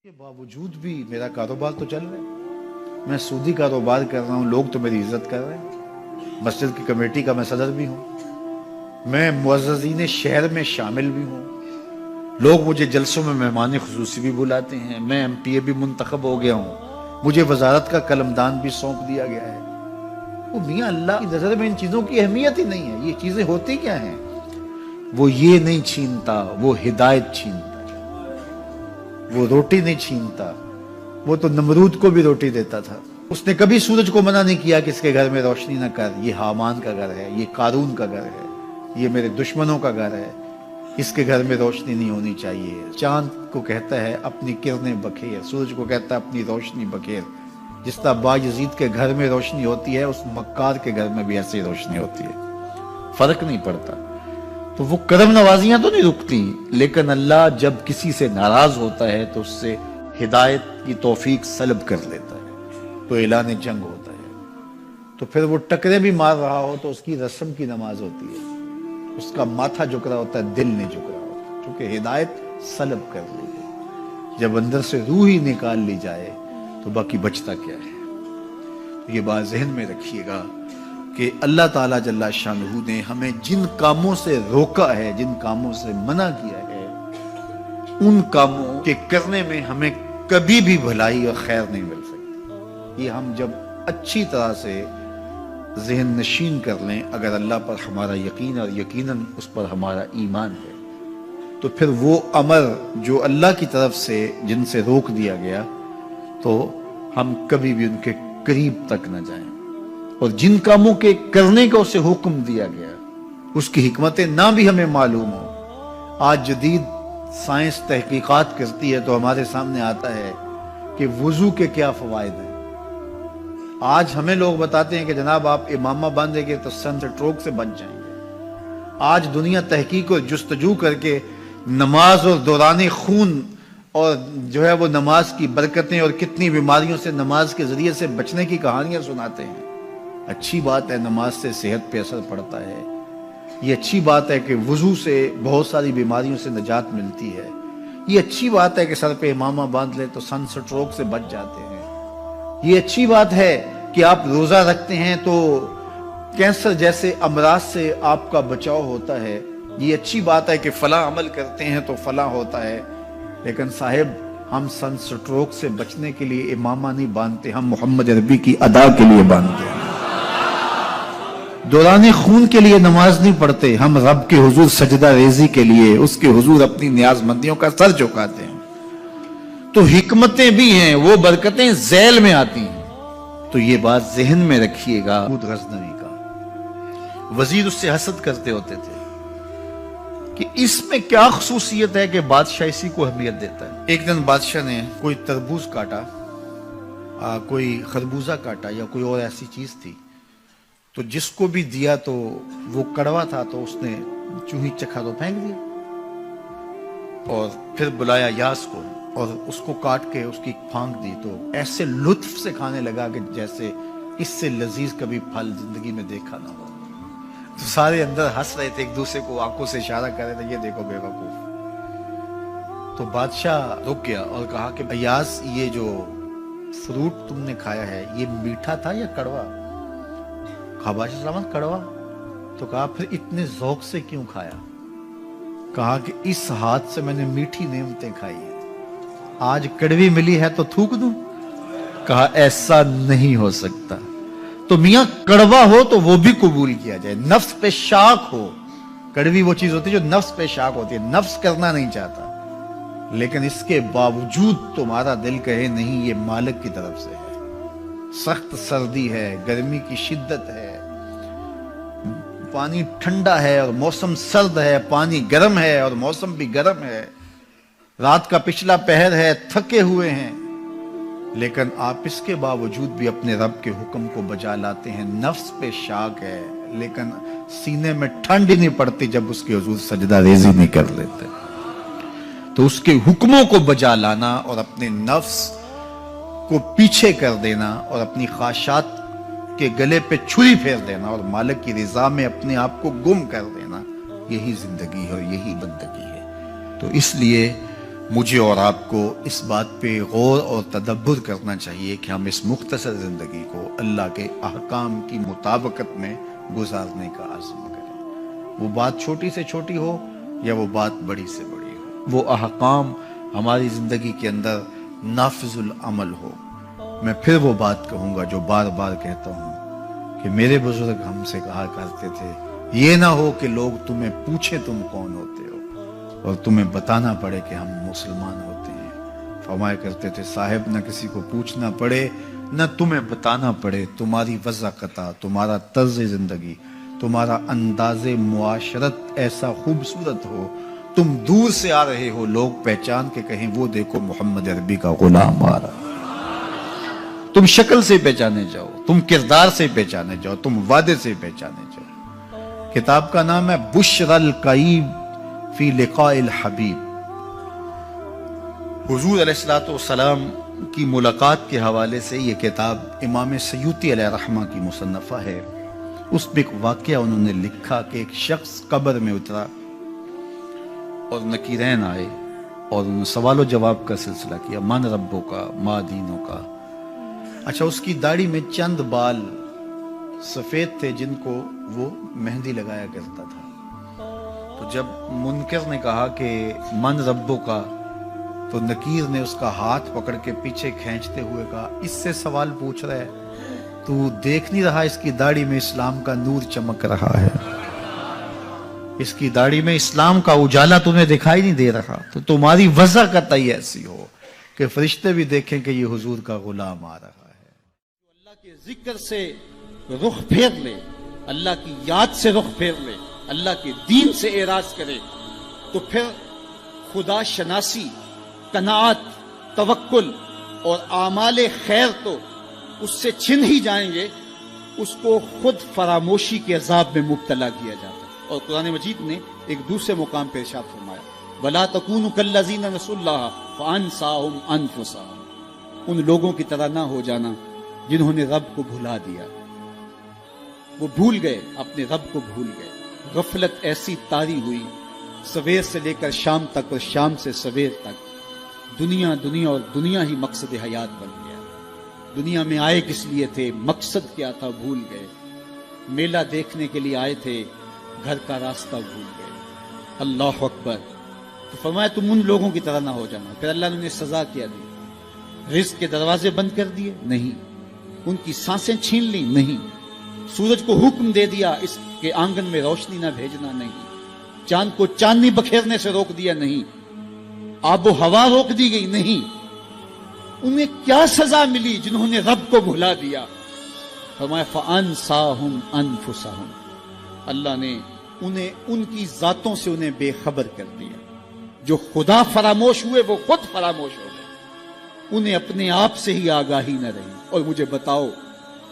کے باوجود بھی میرا کاروبار تو چل رہا ہے، میں سودی کاروبار کر رہا ہوں، لوگ تو میری عزت کر رہے ہیں، مسجد کی کمیٹی کا میں صدر بھی ہوں، میں معززین شہر میں شامل بھی ہوں، لوگ مجھے جلسوں میں مہمان خصوصی بھی بلاتے ہیں، میں ایم پی اے بھی منتخب ہو گیا ہوں، مجھے وزارت کا قلمدان بھی سونپ دیا گیا ہے۔ وہ میاں اللہ کی نظر میں ان چیزوں کی اہمیت ہی نہیں ہے، یہ چیزیں ہوتی کیا ہیں؟ وہ یہ نہیں چھینتا، وہ ہدایت چھینتا، وہ روٹی نہیں چھینتا، وہ تو نمرود کو بھی روٹی دیتا تھا۔ اس نے کبھی سورج کو منع نہیں کیا کہ اس کے گھر میں روشنی نہ کر، یہ حامان کا گھر ہے، یہ قارون کا گھر ہے، یہ میرے دشمنوں کا گھر ہے، اس کے گھر میں روشنی نہیں ہونی چاہیے۔ چاند کو کہتا ہے اپنی کرنیں بکھیر، سورج کو کہتا ہے اپنی روشنی بکھیر۔ جس طرح باجزید کے گھر میں روشنی ہوتی ہے، اس مکار کے گھر میں بھی ایسی روشنی ہوتی ہے، فرق نہیں پڑتا۔ تو وہ کرم نوازیاں تو نہیں رکتی، لیکن اللہ جب کسی سے ناراض ہوتا ہے تو اس سے ہدایت کی توفیق سلب کر لیتا ہے، تو اعلان جنگ ہوتا ہے۔ تو پھر وہ ٹکرے بھی مار رہا ہو تو اس کی رسم کی نماز ہوتی ہے، اس کا ماتھا جھک رہا ہوتا ہے، دل نہیں جھک رہا ہوتا، کیونکہ ہدایت سلب کر لی گئی۔ جب اندر سے روح ہی نکال لی جائے تو باقی بچتا کیا ہے؟ یہ بات ذہن میں رکھیے گا کہ اللہ تعالیٰ جل شانہ نے ہمیں جن کاموں سے روکا ہے، جن کاموں سے منع کیا ہے، ان کاموں کے کرنے میں ہمیں کبھی بھی بھلائی اور خیر نہیں مل سکتی۔ یہ ہم جب اچھی طرح سے ذہن نشین کر لیں، اگر اللہ پر ہمارا یقین اور یقیناً اس پر ہمارا ایمان ہے، تو پھر وہ امر جو اللہ کی طرف سے جن سے روک دیا گیا، تو ہم کبھی بھی ان کے قریب تک نہ جائیں، اور جن کاموں کے کرنے کا اسے حکم دیا گیا اس کی حکمتیں نہ بھی ہمیں معلوم ہو۔ آج جدید سائنس تحقیقات کرتی ہے تو ہمارے سامنے آتا ہے کہ وضو کے کیا فوائد ہیں۔ آج ہمیں لوگ بتاتے ہیں کہ جناب آپ امامہ باندھیں گے تو سن سٹروک سے بچ جائیں گے۔ آج دنیا تحقیق اور جستجو کر کے نماز اور دوران خون اور جو ہے وہ نماز کی برکتیں اور کتنی بیماریوں سے نماز کے ذریعے سے بچنے کی کہانیاں سناتے ہیں۔ اچھی بات ہے، نماز سے صحت پہ اثر پڑتا ہے، یہ اچھی بات ہے کہ وضو سے بہت ساری بیماریوں سے نجات ملتی ہے، یہ اچھی بات ہے کہ سر پہ امامہ باندھ لے تو سن سٹروک سے بچ جاتے ہیں، یہ اچھی بات ہے کہ آپ روزہ رکھتے ہیں تو کینسر جیسے امراض سے آپ کا بچاؤ ہوتا ہے، یہ اچھی بات ہے کہ فلاں عمل کرتے ہیں تو فلاں ہوتا ہے۔ لیکن صاحب، ہم سن سٹروک سے بچنے کے لیے امامہ نہیں باندھتے، ہم محمد عربی کی ادا کے لیے باندھتے ہیں۔ دوران خون کے لیے نماز نہیں پڑھتے، ہم رب کے حضور سجدہ ریزی کے لیے اس کے حضور اپنی نیاز مندیوں کا سر جھکاتے ہیں۔ تو حکمتیں بھی ہیں، وہ برکتیں ذیل میں آتی ہیں۔ تو یہ بات ذہن میں رکھیے گا۔ غزنوی کا وزیر اس سے حسد کرتے ہوتے تھے کہ اس میں کیا خصوصیت ہے کہ بادشاہ اسی کو اہمیت دیتا ہے۔ ایک دن بادشاہ نے کوئی تربوز کاٹا، کوئی خربوزہ کاٹا یا کوئی اور ایسی چیز تھی، تو جس کو بھی دیا تو وہ کڑوا تھا، تو اس نے چوہی چکھا تو پھینک دیا، اور پھر بلایا یاس کو اور اس کو کاٹ کے اس کی پھانک دی، تو ایسے لطف سے کھانے لگا کہ جیسے اس سے لذیذ کبھی پھل زندگی میں دیکھا نہ ہو۔ تو سارے اندر ہنس رہے تھے، ایک دوسرے کو آنکھوں سے اشارہ کر رہے تھے، یہ دیکھو بے وقوف۔ تو بادشاہ رک گیا اور کہا کہ ایاز، یہ جو فروٹ تم نے کھایا ہے یہ میٹھا تھا یا کڑوا؟ کہا بادشاہ سلامت کڑوا۔ تو کہا پھر اتنے ذوق سے کیوں کھایا؟ کہا کہ اس ہاتھ سے میں نے میٹھی نعمتیں کھائی ہیں، آج کڑوی ملی ہے تو تھوک دوں؟ کہا ایسا نہیں ہو سکتا۔ تو میاں کڑوا ہو تو وہ بھی قبول کیا جائے، نفس پہ شاک ہو۔ کڑوی وہ چیز ہوتی ہے جو نفس پہ شاک ہوتی ہے، نفس کرنا نہیں چاہتا، لیکن اس کے باوجود تمہارا دل کہے نہیں، یہ مالک کی طرف سے ہے، سخت سردی ہے، گرمی کی شدت ہے، پانی ٹھنڈا ہے اور موسم سرد ہے، پانی گرم ہے اور موسم بھی گرم ہے، رات کا پچھلا پہر ہے، تھکے ہوئے ہیں، لیکن آپ اس کے باوجود بھی اپنے رب کے حکم کو بجا لاتے ہیں۔ نفس پہ شاک ہے لیکن سینے میں ٹھنڈ ہی نہیں پڑتی جب اس کے حضور سجدہ ریزی نہیں کر لیتے۔ تو اس کے حکموں کو بجا لانا اور اپنے نفس کو پیچھے کر دینا اور اپنی خواہشات کے گلے پہ چھری پھیر دینا اور مالک کی رضا میں اپنے آپ کو گم کر دینا، یہی زندگی ہے اور یہی بندگی ہے۔ تو اس لیے مجھے اور آپ کو اس بات پہ غور اور تدبر کرنا چاہیے کہ ہم اس مختصر زندگی کو اللہ کے احکام کی مطابقت میں گزارنے کا عزم کریں، وہ بات چھوٹی سے چھوٹی ہو یا وہ بات بڑی سے بڑی ہو، وہ احکام ہماری زندگی کے اندر نافذ العمل ہو۔ میں پھر وہ بات کہوں گا جو بار بار کہتا ہوں کہ میرے بزرگ ہم سے کہا کرتے تھے، یہ نہ ہو کہ لوگ تمہیں پوچھیں تم کون ہوتے ہو اور تمہیں بتانا پڑے کہ ہم مسلمان ہوتے ہیں۔ فرمایا کرتے تھے صاحب نہ کسی کو پوچھنا پڑے نہ تمہیں بتانا پڑے، تمہاری وضاحت، تمہارا طرز زندگی، تمہارا انداز معاشرت ایسا خوبصورت ہو، تم دور سے آ رہے ہو لوگ پہچان کے کہیں وہ دیکھو محمد عربی کا غلام آ رہا، تم شکل سے پہچانے جاؤ، تم کردار سے پہچانے جاؤ، تم وعدے سے پہچانے جاؤ۔ کتاب کا نام ہے بشر القیب فی لقاء الحبیب۔ حضور علیہ السلام کی ملاقات کے حوالے سے یہ کتاب امام سیوطی علیہ رحمہ کی مصنفہ ہے۔ اس میں ایک واقعہ انہوں نے لکھا کہ ایک شخص قبر میں اترا اور نکیرین آئے اور انہوں نے سوال و جواب کا سلسلہ کیا، من ربوں کا، ما دینوں کا۔ اچھا، اس کی داڑھی میں چند بال سفید تھے جن کو وہ مہندی لگایا کرتا تھا۔ تو جب منکر نے کہا کہ من ربوں کا، تو نکیر نے اس کا ہاتھ پکڑ کے پیچھے کھینچتے ہوئے کہا اس سے سوال پوچھ رہا ہے، تو دیکھ نہیں رہا اس کی داڑھی میں اسلام کا نور چمک رہا ہے، اس کی داڑھی میں اسلام کا اجالا تمہیں دکھائی نہیں دے رہا؟ تو تمہاری وجہ قطعی ایسی ہو کہ فرشتے بھی دیکھیں کہ یہ حضور کا غلام آ رہا ہے۔ اللہ کے ذکر سے رخ پھیر لے، اللہ کی یاد سے رخ پھیر لے، اللہ کے دین سے اعراض کرے، تو پھر خدا شناسی، قناعت، توکل اور اعمال خیر تو اس سے چھن ہی جائیں گے، اس کو خود فراموشی کے عذاب میں مبتلا کیا جاتا ہے۔ اور قرآن مجید نے ایک دوسرے مقام پہ ارشاد فرمایا وَلَا تَكُونُوا كَالَّذِينَ نَسُوا اللَّهَ فَأَنسَاهُمْ أَنفُسَهُمْ، ان لوگوں کی طرح نہ ہو جانا جنہوں نے رب کو بھلا دیا، وہ بھول گئے، اپنے رب کو بھول گئے۔ غفلت ایسی طاری ہوئی سویر سے لے کر شام تک اور شام سے سویر تک، دنیا دنیا اور دنیا ہی مقصد حیات بن گیا۔ دنیا میں آئے کس لیے تھے، مقصد کیا تھا، بھول گئے۔ میلہ دیکھنے کے لیے آئے تھے، گھر کا راستہ بھول گئے۔ اللہ اکبر۔ تو فرمایا تم ان لوگوں کی طرح نہ ہو جانا۔ پھر اللہ نے انہیں سزا کیا دی، رزق کے دروازے بند کر دیے؟ نہیں۔ ان کی سانسیں چھین لی؟ نہیں۔ سورج کو حکم دے دیا اس کے آنگن میں روشنی نہ بھیجنا؟ نہیں۔ چاند کو چاندنی بکھیرنے سے روک دیا؟ نہیں۔ آب و ہوا روک دی گئی؟ نہیں۔ انہیں کیا سزا ملی جنہوں نے رب کو بھلا دیا؟ فرمایا فَأَنسَاهُمْ أَنفُسَهُمْ، اللہ نے انہیں ان کی ذاتوں سے انہیں بے خبر کر دیا۔ جو خدا فراموش ہوئے وہ خود فراموش ہو گئے، انہیں اپنے آپ سے ہی آگاہی نہ رہی۔ اور مجھے بتاؤ،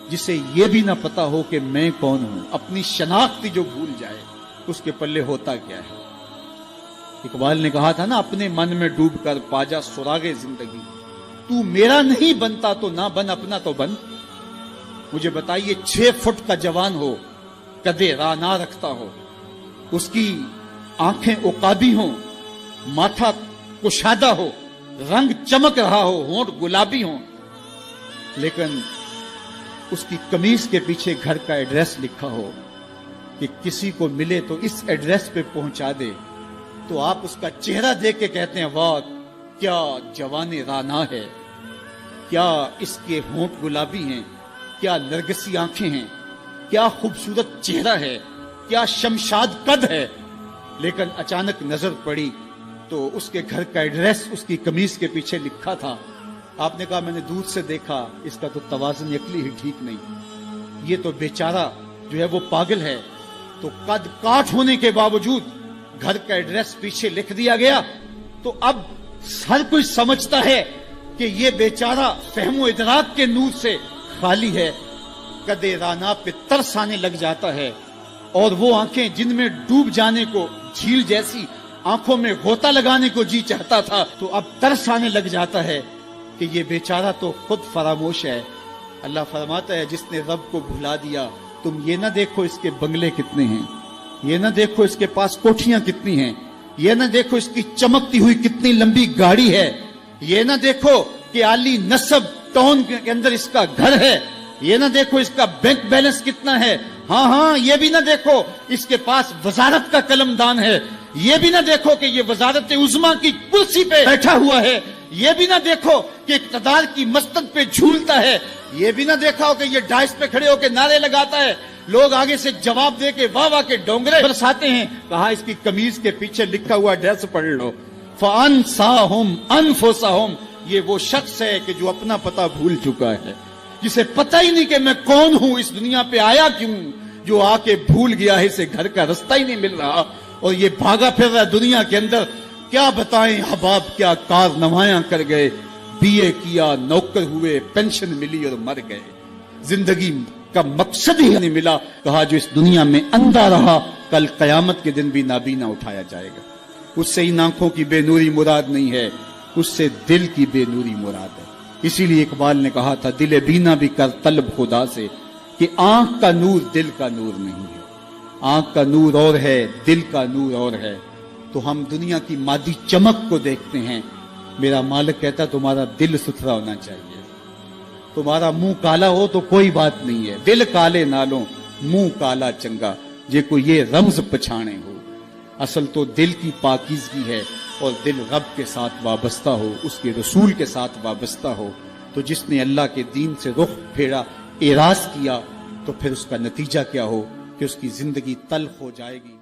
جسے یہ بھی نہ پتا ہو کہ میں کون ہوں، اپنی شناخت جو بھول جائے، اس کے پلے ہوتا کیا ہے؟ اقبال نے کہا تھا نا، اپنے من میں ڈوب کر پاجا سراغ زندگی، تو میرا نہیں بنتا تو نہ بن، اپنا تو بن۔ مجھے بتائیے 6 فٹ کا جوان ہو، قدے رانا رکھتا ہو، اس کی آنکھیں عقابی ہوں، ماتھا کشادہ ہو، رنگ چمک رہا ہو، ہونٹ گلابی ہوں، لیکن اس کی قمیض کے پیچھے گھر کا ایڈریس لکھا ہو کہ کسی کو ملے تو اس ایڈریس پہ پہنچا دے، تو آپ اس کا چہرہ دیکھ کے کہتے ہیں واہ کیا جوان رانا ہے، کیا اس کے ہونٹ گلابی ہیں، کیا نرگسی آنکھیں ہیں، کیا خوبصورت چہرہ ہے، کیا شمشاد قد ہے۔ لیکن اچانک نظر پڑی تو اس کے گھر کا ایڈریس اس کی قمیض کے پیچھے لکھا تھا۔ آپ نے کہا میں نے دور سے دیکھا، اس کا تو توازن عقلی ہی ٹھیک نہیں، یہ تو بیچارہ جو ہے وہ پاگل ہے۔ تو قد کاٹ ہونے کے باوجود گھر کا ایڈریس پیچھے لکھ دیا گیا، تو اب ہر کوئی سمجھتا ہے کہ یہ بیچارہ فہم و ادراک کے نور سے خالی ہے۔ قدے رانا پہ ترس آنے لگ جاتا ہے، اور وہ آنکھیں جن میں ڈوب جانے کو، جھیل جیسی آنکھوں میں غوطہ لگانے کو جی چاہتا تھا، تو اب ترس آنے لگ جاتا ہے کہ یہ بیچارہ تو خود فراموش ہے۔ اللہ فرماتا ہے جس نے رب کو بھلا دیا، تم یہ نہ دیکھو اس کے بنگلے کتنے ہیں، یہ نہ دیکھو اس کے پاس کوٹھیاں کتنی ہیں، یہ نہ دیکھو اس کی چمکتی ہوئی کتنی لمبی گاڑی ہے, یہ نہ دیکھو کہ عالی نسب ٹاؤن کے اندر اس کا گھر ہے, یہ نہ دیکھو اس کا بینک بیلنس کتنا ہے, ہاں یہ بھی نہ دیکھو اس کے پاس وزارت کا قلم دان ہے, یہ بھی نہ دیکھو کہ یہ وزارت عظمیٰ کی کرسی پہ بیٹھا ہوا ہے, یہ بھی نہ دیکھو کہ اقتدار کی مستند پہ جھولتا ہے, یہ بھی نہ دیکھا ہو کہ یہ ڈائس پہ کھڑے ہو کے نعرے لگاتا ہے, لوگ آگے سے جواب دے کے واہ واہ کے ڈونگرے برساتے ہیں. کہا اس کی قمیض کے پیچھے لکھا ہوا ایڈریس پڑھ لو, فَأَنْسَاهُمْ أَنفُسَهُمْ, یہ وہ شخص ہے کہ جو اپنا پتہ بھول چکا ہے, جسے پتہ ہی نہیں کہ میں کون ہوں, اس دنیا پہ آیا کیوں, جو آ کے بھول گیا ہے اسے گھر کا رستہ ہی نہیں مل رہا, اور یہ بھاگا پھر رہا دنیا کے اندر. کیا بتائیں احباب کیا کارنامہ کر گئے, بی اے کیا, نوکر ہوئے, پینشن ملی اور مر گئے, زندگی کا مقصد ہی نہیں ملا. کہا جو اس دنیا میں اندھا رہا کل قیامت کے دن بھی نابینا اٹھایا جائے گا. اس سے ان آنکھوں کی بے نوری مراد نہیں ہے, اس سے دل کی بے نوری مراد ہے. اسی لیے اقبال نے کہا تھا دل بینا بھی کر طلب خدا سے, کہ آنکھ کا نور دل کا نور نہیں ہے. آنکھ کا نور اور ہے, دل کا نور اور ہے. تو ہم دنیا کی مادی چمک کو دیکھتے ہیں, میرا مالک کہتا تمہارا دل ستھرا ہونا چاہیے. تمہارا منہ کالا ہو تو کوئی بات نہیں ہے, دل کالے نالوں منہ کالا چنگا, جے کو یہ رمز پچھانے ہو. اصل تو دل کی پاکیزگی ہے, اور دل رب کے ساتھ وابستہ ہو, اس کے رسول کے ساتھ وابستہ ہو. تو جس نے اللہ کے دین سے رخ پھیرا, اعراض کیا, تو پھر اس کا نتیجہ کیا ہو کہ اس کی زندگی تلخ ہو جائے گی.